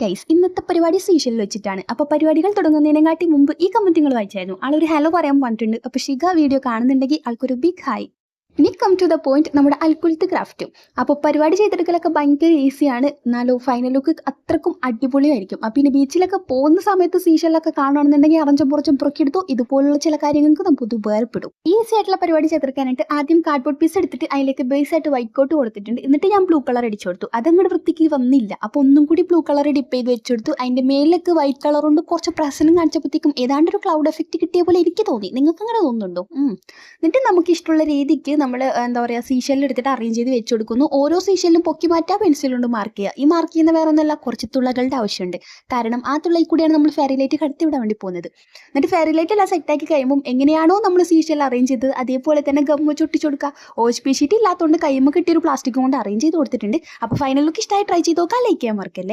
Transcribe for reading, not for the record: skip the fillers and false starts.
Guys, ഇന്നത്തെ പരിപാടി സീഷനിൽ വെച്ചിട്ടാണ്. അപ്പോൾ പരിപാടികൾ തുടങ്ങുന്നതിനെക്കാട്ടി മുമ്പ് ഈ കമന്റ് നിങ്ങൾ വായിച്ചായിരുന്നു. ആളൊരു ഹലോ പറയാൻ പറഞ്ഞിട്ടുണ്ട്. അപ്പോൾ ഷിക വീഡിയോ കാണുന്നുണ്ടെങ്കിൽ ആൾക്കൊരു ബിഗ് ഹായ്. ഇനി കം ടു ദ പോയിന്റ്, നമ്മുടെ അൽക്കുലത്ത് ക്രാഫ്റ്റും. അപ്പോൾ പരിപാടി ചെയ്തെടുക്കലൊക്കെ ഭയങ്കര ഈസിയാണ്. എന്നാലും ഫൈനൽ ലുക്ക് അത്രക്കും അടിപൊളിയായിരിക്കും. അപ്പം പിന്നെ ബീച്ചിലൊക്കെ പോകുന്ന സമയത്ത് സീഷനിലൊക്കെ കാണുകയാണെന്നുണ്ടെങ്കിൽ അറഞ്ചും പുറച്ചും പുറക്കിയെടുത്തു ഇതുപോലുള്ള ചില കാര്യങ്ങൾക്ക് നമുക്ക് ഉപകാരപ്പെടും. ഈസി ആയിട്ടുള്ള പരിപാടി ചെയ്തെടുക്കാനായിട്ട് ആദ്യം കാർഡ്ബോർഡ് പീസ് എടുത്തിട്ട് അതിലേക്ക് ബേസ് ആയിട്ട് വൈറ്റ് കോട്ട് കൊടുത്തിട്ടുണ്ട്. എന്നിട്ട് ഞാൻ ബ്ലൂ കളർ അടിച്ചു കൊടുത്തു. അതങ്ങോട്ട് വൃത്തിക്ക് വന്നില്ല. അപ്പോൾ ഒന്നും കൂടി ബ്ലൂ കളർ ഡിപ്പ് ചെയ്ത് വെച്ചെടുത്തു. അതിൻ്റെ മേലേക്ക് വൈറ്റ് കളർ കൊണ്ട് കുറച്ച് പ്രസനം കാണിച്ചപ്പോഴത്തേക്കും ഏതാണ്ട് ഒരു ക്ലൗഡ് എഫക്റ്റ് കിട്ടിയ പോലെ എനിക്ക് തോന്നി. നിങ്ങൾക്ക് അങ്ങനെ തോന്നുന്നുണ്ടോ? എന്നിട്ട് നമുക്ക് ഇഷ്ടമുള്ള രീതിക്ക് നമ്മൾ എന്താ പറയുക, സീഷെല്ലിൽ എടുത്തിട്ട് അറേഞ്ച് ചെയ്ത് വെച്ച് കൊടുക്കുന്നു. ഓരോ സീഷെല്ലും പൊക്കി മാറ്റുക, പെൻസിൽ കൊണ്ട് മാർക്ക് ചെയ്യുക. ഈ മാർക്ക് ചെയ്യുന്ന വേറെ ഒന്നല്ല, കുറച്ച് തുളകളുടെ ആവശ്യമുണ്ട്. കാരണം ആ തുള്ളയിൽ കൂടിയാണ് നമ്മൾ ഫെയറി ലൈറ്റ് കടത്തി വിടാൻ വേണ്ടി പോകുന്നത്. എന്നിട്ട് ഫെയറി ലൈറ്റ് എല്ലാം സെറ്റാക്കി കഴിയുമ്പോൾ എങ്ങനെയാണോ നമ്മൾ സീഷെല്ലിൽ അറേഞ്ച് ചെയ്തത് അതേപോലെ തന്നെ ഗം വെച്ച് ഒട്ടിച്ചു കൊടുക്കുക. OHP ഷീറ്റ് ഇല്ലാത്തതുകൊണ്ട് കൈമ കിട്ടിയൊരു പ്ലാസ്റ്റിക് കൊണ്ട് അറേഞ്ച് ചെയ്ത് കൊടുത്തിട്ടുണ്ട്. അപ്പോൾ ഫൈനൽ ലുക്ക് ഇഷ്ടമായി ട്രൈ ചെയ്ത് നോക്കാം. ലൈക്ക് ചെയ്യാൻ മറക്കല്ലേ.